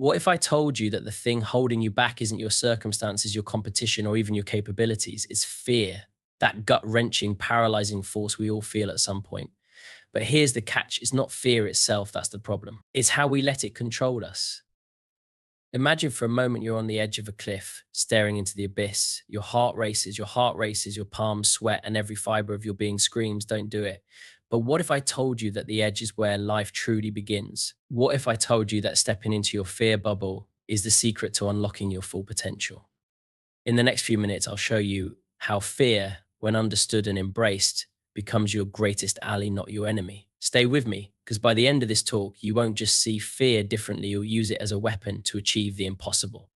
What if I told you that the thing holding you back isn't your circumstances, your competition, or even your capabilities? It's fear, that gut wrenching, paralyzing force we all feel at some point. But here's the catch, it's not fear itself that's the problem, it's how we let it control us. Imagine for a moment you're on the edge of a cliff, staring into the abyss. Your heart races, your palms sweat, and every fiber of your being screams, don't do it. But what if I told you that the edge is where life truly begins? What if I told you that stepping into your fear bubble is the secret to unlocking your full potential? In the next few minutes, I'll show you how fear, when understood and embraced, becomes your greatest ally, not your enemy. Stay with me, because by the end of this talk, you won't just see fear differently, you'll use it as a weapon to achieve the impossible.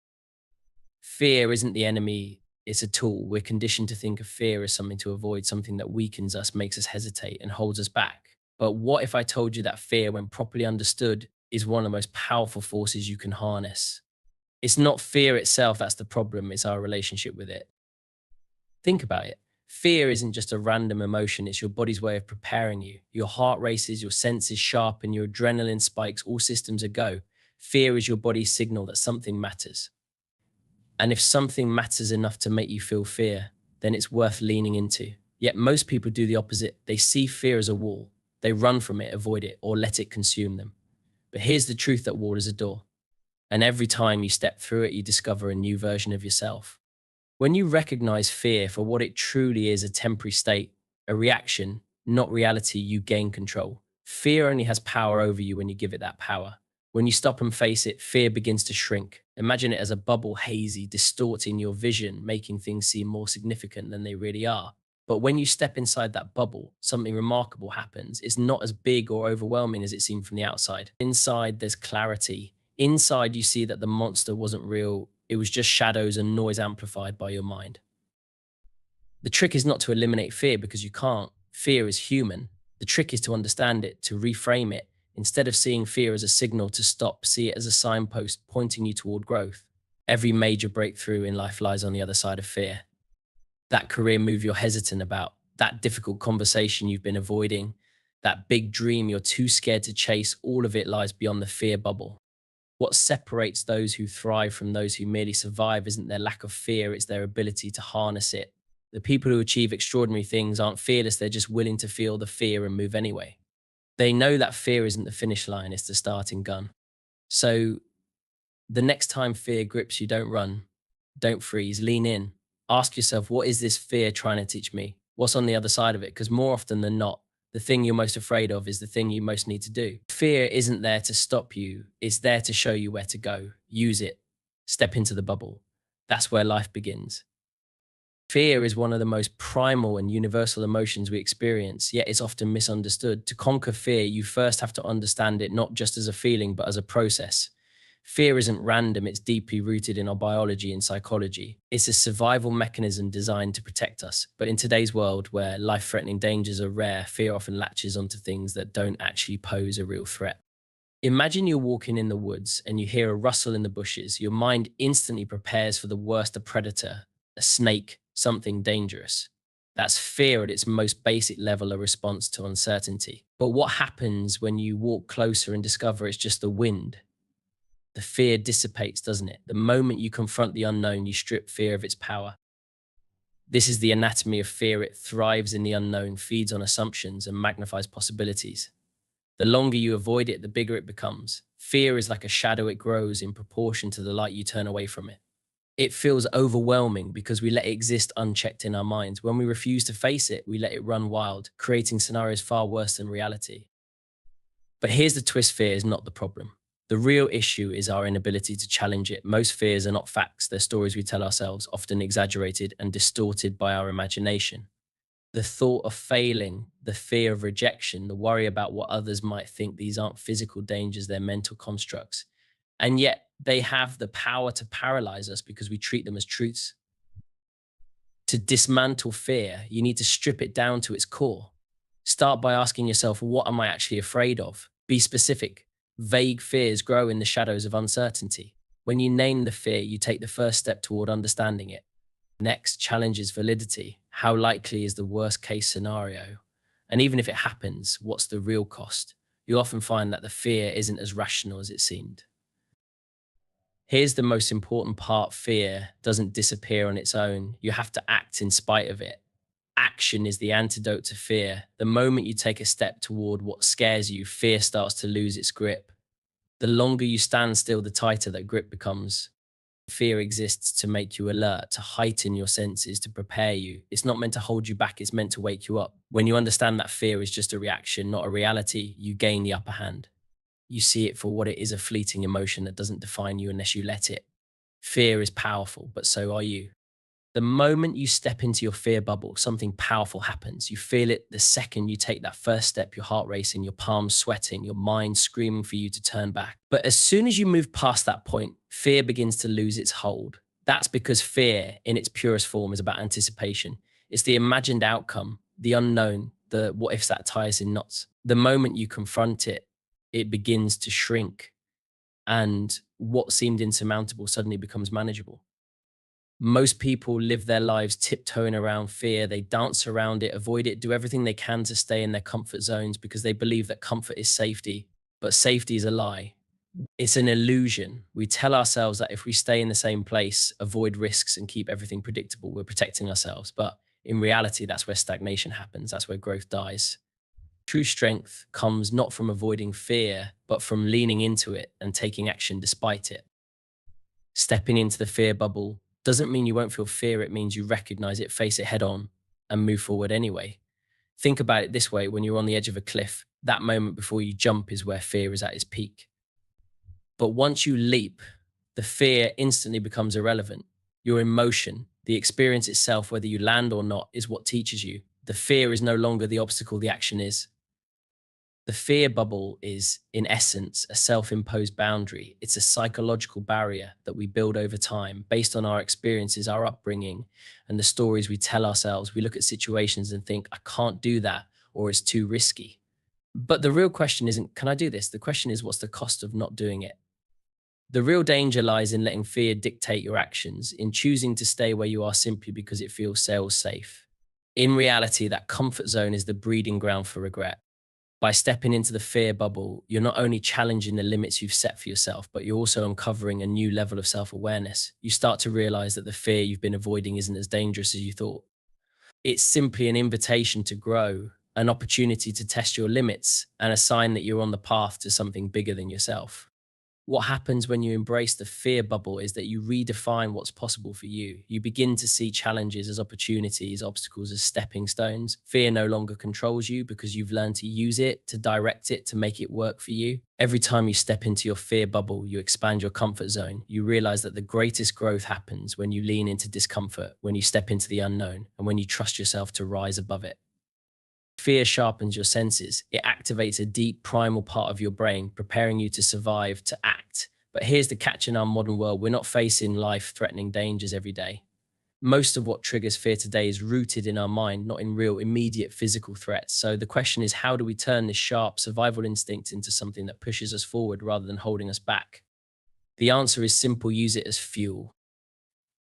Fear isn't the enemy, it's a tool. We're conditioned to think of fear as something to avoid, something that weakens us, makes us hesitate, and holds us back. But what if I told you that fear, when properly understood, is one of the most powerful forces you can harness? It's not fear itself that's the problem, it's our relationship with it. Think about it. Fear isn't just a random emotion, it's your body's way of preparing you. Your heart races, your senses sharpen, your adrenaline spikes, all systems are go. Fear is your body's signal that something matters. And if something matters enough to make you feel fear, then it's worth leaning into. Yet most people do the opposite. They see fear as a wall. They run from it, avoid it, or let it consume them. But here's the truth, that wall is a door. And every time you step through it, you discover a new version of yourself. When you recognize fear for what it truly is, a temporary state, a reaction, not reality, you gain control. Fear only has power over you when you give it that power. When you stop and face it, fear begins to shrink. Imagine it as a bubble, hazy, distorting your vision, making things seem more significant than they really are. But when you step inside that bubble, something remarkable happens. It's not as big or overwhelming as it seemed from the outside. Inside, there's clarity. Inside, you see that the monster wasn't real. It was just shadows and noise amplified by your mind. The trick is not to eliminate fear, because you can't. Fear is human. The trick is to understand it, to reframe it. Instead of seeing fear as a signal to stop, see it as a signpost pointing you toward growth. Every major breakthrough in life lies on the other side of fear. That career move you're hesitant about, that difficult conversation you've been avoiding, that big dream you're too scared to chase, all of it lies beyond the fear bubble. What separates those who thrive from those who merely survive isn't their lack of fear, it's their ability to harness it. The people who achieve extraordinary things aren't fearless, they're just willing to feel the fear and move anyway. They know that fear isn't the finish line, it's the starting gun. So the next time fear grips you, don't run, don't freeze, lean in. Ask yourself, what is this fear trying to teach me? What's on the other side of it? Because more often than not, the thing you're most afraid of is the thing you most need to do. Fear isn't there to stop you, it's there to show you where to go. Use it. Step into the bubble. That's where life begins. Fear is one of the most primal and universal emotions we experience, yet it's often misunderstood. To conquer fear, you first have to understand it not just as a feeling, but as a process. Fear isn't random, it's deeply rooted in our biology and psychology. It's a survival mechanism designed to protect us. But in today's world, where life-threatening dangers are rare, fear often latches onto things that don't actually pose a real threat. Imagine you're walking in the woods and you hear a rustle in the bushes. Your mind instantly prepares for the worst, a predator, a snake, something dangerous. That's fear at its most basic level, a response to uncertainty. But what happens when you walk closer and discover it's just the wind? The fear dissipates, doesn't it? The moment you confront the unknown, you strip fear of its power. This is the anatomy of fear. It thrives in the unknown, feeds on assumptions, and magnifies possibilities. The longer you avoid it, the bigger it becomes. Fear is like a shadow, it grows in proportion to the light you turn away from it. It feels overwhelming because we let it exist unchecked in our minds. When we refuse to face it, we let it run wild, creating scenarios far worse than reality. But here's the twist, fear is not the problem. The real issue is our inability to challenge it. Most fears are not facts, they're stories we tell ourselves, often exaggerated and distorted by our imagination. The thought of failing, the fear of rejection, the worry about what others might think, these aren't physical dangers, they're mental constructs. And yet they have the power to paralyze us because we treat them as truths. To dismantle fear, you need to strip it down to its core. Start by asking yourself, what am I actually afraid of? Be specific. Vague fears grow in the shadows of uncertainty. When you name the fear, you take the first step toward understanding it. Next, challenge its validity. How likely is the worst case scenario? And even if it happens, what's the real cost? You'll often find that the fear isn't as rational as it seemed. Here's the most important part: fear doesn't disappear on its own. You have to act in spite of it. Action is the antidote to fear. The moment you take a step toward what scares you, fear starts to lose its grip. The longer you stand still, the tighter that grip becomes. Fear exists to make you alert, to heighten your senses, to prepare you. It's not meant to hold you back, it's meant to wake you up. When you understand that fear is just a reaction, not a reality, you gain the upper hand. You see it for what it is: a fleeting emotion that doesn't define you unless you let it. Fear is powerful, but so are you. The moment you step into your fear bubble, something powerful happens. You feel it the second you take that first step, your heart racing, your palms sweating, your mind screaming for you to turn back. But as soon as you move past that point, fear begins to lose its hold. That's because fear, in its purest form, is about anticipation. It's the imagined outcome, the unknown, the what ifs that ties in knots. The moment you confront it, it begins to shrink, and what seemed insurmountable suddenly becomes manageable. Most people live their lives tiptoeing around fear. They dance around it, avoid it, do everything they can to stay in their comfort zones because they believe that comfort is safety. But safety is a lie. It's an illusion. We tell ourselves that if we stay in the same place, avoid risks, and keep everything predictable, we're protecting ourselves. But in reality, that's where stagnation happens. That's where growth dies. True strength comes not from avoiding fear, but from leaning into it and taking action despite it. Stepping into the fear bubble doesn't mean you won't feel fear. It means you recognize it, face it head on, and move forward anyway. Think about it this way: when you're on the edge of a cliff, that moment before you jump is where fear is at its peak. But once you leap, the fear instantly becomes irrelevant. Your emotion, the experience itself, whether you land or not, is what teaches you. The fear is no longer the obstacle, the action is. The fear bubble is, in essence, a self imposed boundary. It's a psychological barrier that we build over time based on our experiences, our upbringing, and the stories we tell ourselves. We look at situations and think, I can't do that, or it's too risky. But the real question isn't, can I do this? The question is, what's the cost of not doing it? The real danger lies in letting fear dictate your actions, in choosing to stay where you are simply because it feels safe. In reality, that comfort zone is the breeding ground for regret. By stepping into the fear bubble, you're not only challenging the limits you've set for yourself, but you're also uncovering a new level of self awareness. You start to realize that the fear you've been avoiding isn't as dangerous as you thought. It's simply an invitation to grow, an opportunity to test your limits, and a sign that you're on the path to something bigger than yourself. What happens when you embrace the fear bubble is that you redefine what's possible for you. You begin to see challenges as opportunities, obstacles as stepping stones. Fear no longer controls you because you've learned to use it, to direct it, to make it work for you. Every time you step into your fear bubble, you expand your comfort zone. You realize that the greatest growth happens when you lean into discomfort, when you step into the unknown, and when you trust yourself to rise above it. Fear sharpens your senses. It activates a deep primal part of your brain, preparing you to survive, to act. But here's the catch: in our modern world, we're not facing life-threatening dangers every day. Most of what triggers fear today is rooted in our mind, not in real, immediate physical threats. So the question is, how do we turn this sharp survival instinct into something that pushes us forward rather than holding us back? The answer is simple: use it as fuel.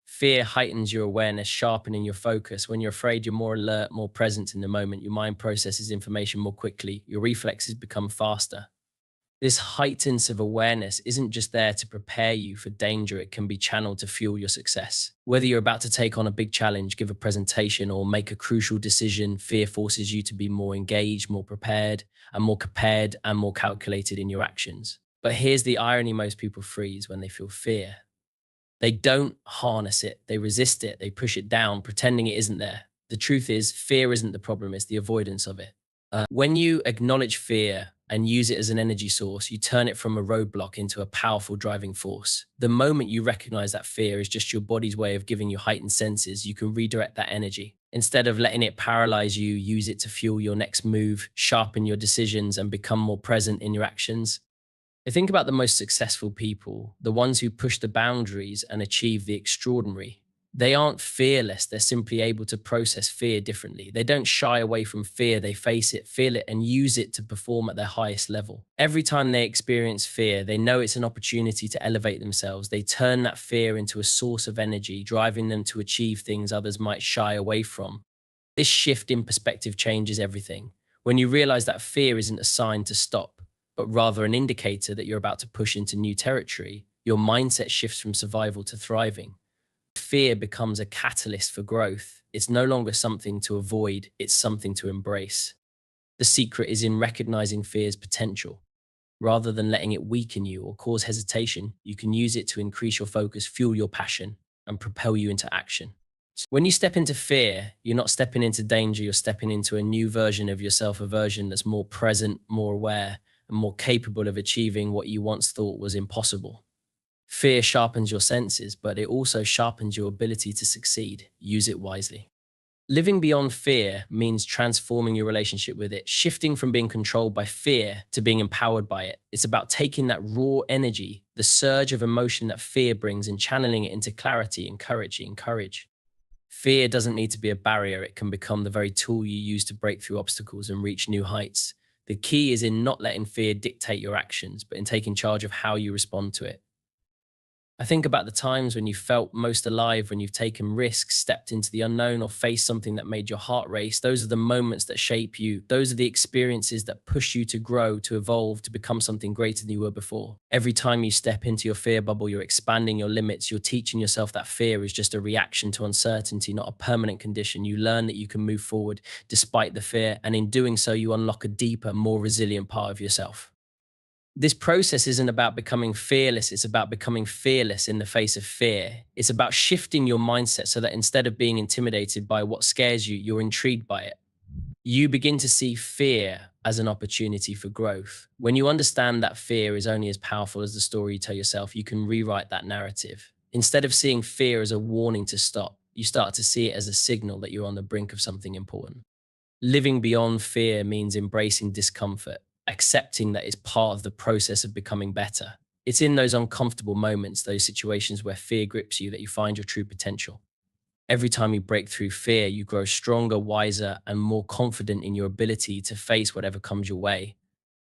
Fear heightens your awareness, sharpening your focus. When you're afraid, you're more alert, more present in the moment. Your mind processes information more quickly. Your reflexes become faster. This heightened sense of awareness isn't just there to prepare you for danger, it can be channeled to fuel your success. Whether you're about to take on a big challenge, give a presentation, or make a crucial decision, fear forces you to be more engaged, more prepared, and more calculated in your actions. But here's the irony: most people freeze when they feel fear. They don't harness it, they resist it, they push it down, pretending it isn't there. The truth is, fear isn't the problem, it's the avoidance of it. When you acknowledge fear and use it as an energy source, you turn it from a roadblock into a powerful driving force. The moment you recognize that fear is just your body's way of giving you heightened senses, you can redirect that energy. Instead of letting it paralyze you, use it to fuel your next move, sharpen your decisions, and become more present in your actions. I think about the most successful people, the ones who push the boundaries and achieve the extraordinary. They aren't fearless, they're simply able to process fear differently. They don't shy away from fear, they face it, feel it, and use it to perform at their highest level. Every time they experience fear, they know it's an opportunity to elevate themselves. They turn that fear into a source of energy, driving them to achieve things others might shy away from. This shift in perspective changes everything. When you realize that fear isn't a sign to stop, but rather an indicator that you're about to push into new territory, Your mindset shifts from survival to thriving. Fear becomes a catalyst for growth. It's no longer something to avoid, it's something to embrace. The secret is in recognizing fear's potential. Rather than letting it weaken you or cause hesitation, you can use it to increase your focus, fuel your passion, and propel you into action. When you step into fear, you're not stepping into danger, you're stepping into a new version of yourself, a version that's more present, more aware, and more capable of achieving what you once thought was impossible. Fear sharpens your senses, but it also sharpens your ability to succeed. Use it wisely. Living beyond fear means transforming your relationship with it, shifting from being controlled by fear to being empowered by it. It's about taking that raw energy, the surge of emotion that fear brings, and channeling it into clarity and courage. Fear doesn't need to be a barrier. It can become the very tool you use to break through obstacles and reach new heights. The key is in not letting fear dictate your actions, but in taking charge of how you respond to it. I think about the times when you felt most alive, when you've taken risks, stepped into the unknown, or faced something that made your heart race. Those are the moments that shape you. Those are the experiences that push you to grow, to evolve, to become something greater than you were before. Every time you step into your fear bubble, you're expanding your limits. You're teaching yourself that fear is just a reaction to uncertainty, not a permanent condition. You learn that you can move forward despite the fear, and in doing so, you unlock a deeper, more resilient part of yourself. This process isn't about becoming fearless. It's about becoming fearless in the face of fear. It's about shifting your mindset so that instead of being intimidated by what scares you, you're intrigued by it. You begin to see fear as an opportunity for growth. When you understand that fear is only as powerful as the story you tell yourself, you can rewrite that narrative. Instead of seeing fear as a warning to stop, you start to see it as a signal that you're on the brink of something important. Living beyond fear means embracing discomfort, accepting that it's part of the process of becoming better. It's in those uncomfortable moments, those situations where fear grips you, that you find your true potential. Every time you break through fear, you grow stronger, wiser, and more confident in your ability to face whatever comes your way.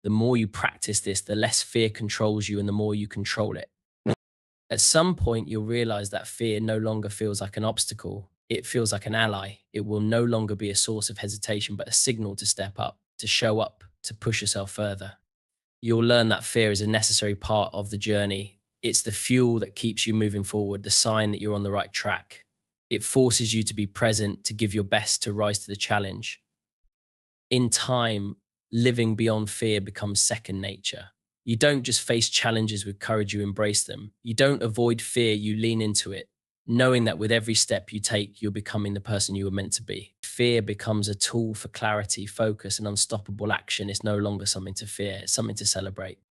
The more you practice this, the less fear controls you and the more you control it. At some point, you'll realize that fear no longer feels like an obstacle. It feels like an ally. It will no longer be a source of hesitation, but a signal to step up, to show up, to push yourself further. You'll learn that fear is a necessary part of the journey. It's the fuel that keeps you moving forward, the sign that you're on the right track. It forces you to be present, to give your best, to rise to the challenge. In time, living beyond fear becomes second nature. You don't just face challenges with courage, you embrace them. You don't avoid fear, you lean into it, knowing that with every step you take, you're becoming the person you were meant to be. Fear becomes a tool for clarity, focus, and unstoppable action. It's no longer something to fear, it's something to celebrate.